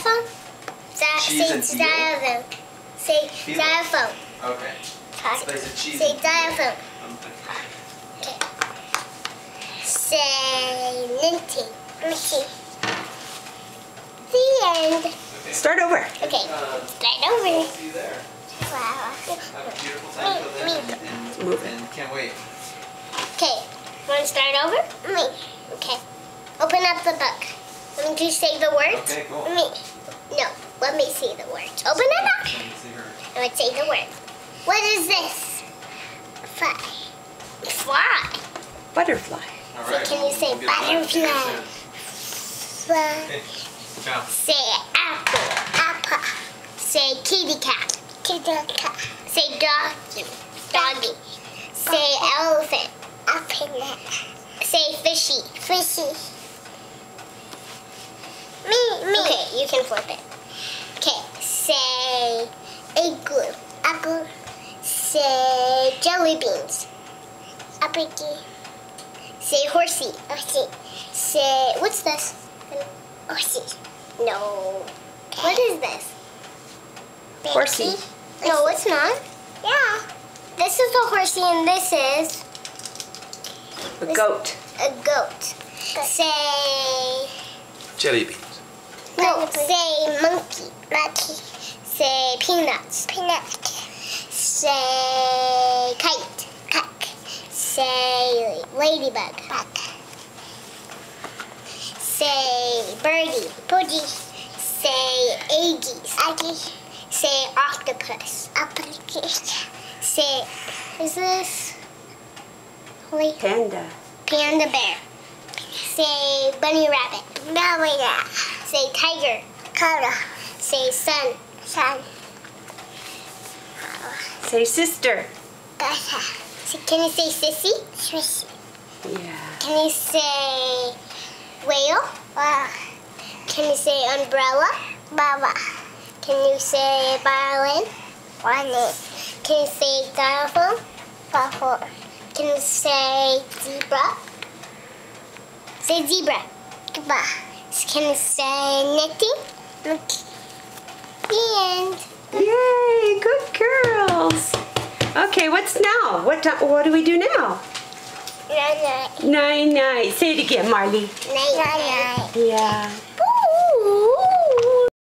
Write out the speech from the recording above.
Xylophone? Xylophone. Say xylophone. Okay. Say xylophone. Okay. Say Ninty. The end. Okay. Start over. Okay. Start over. See you there. Wow. Have a beautiful time with them and can't wait. Okay. Want to start over? Me. Okay. Open up the book. Let me say the words. Okay, cool. Let me see the words. Open it up. Let me see her. I would say the words. What is this? Fly. Fly. Butterfly. All right. Can you say We'll get back to you butterfly? soon. Fly. Okay. Ciao. Say apple. Apple. Say kitty cat. Kitty cat. Say doggy. Doggy. Say elephant. Elephant. Say fishy. Fishy. Me. Okay, you can flip it. Okay, say igloo. Igloo. Say jelly beans. Apple. Say horsey. Horsey. Say, what's this? Horsey. No. What is this? Horsey. No, it's not. Yeah. This is a horsey and this is A goat. a goat. Say, Jelly beans. no, say monkey. Monkey. Say peanuts. Peanut. Say kite. Kite. Say ladybug. Bug. Say birdie. Birdie. Say eggies. Eggie. Say octopus. Octopus. Say, is this? Holy Panda. panda bear. Say bunny rabbit. Bunny rabbit. Say tiger. Tiger. Say sun. Sun. Say sister. Can you say sissy? Sissy. Yeah. Can you say whale? Can you say umbrella? Baba. Can you say violin? Violin. Can you say xylophone? Xylophone. Can you say zebra? Say zebra. Zebra. Can you say knitting? Knitting. The end. Yay, good girls. Okay, what's now? What do we do now? Night night. Night, night. Say it again, Marley. Night night. Yeah.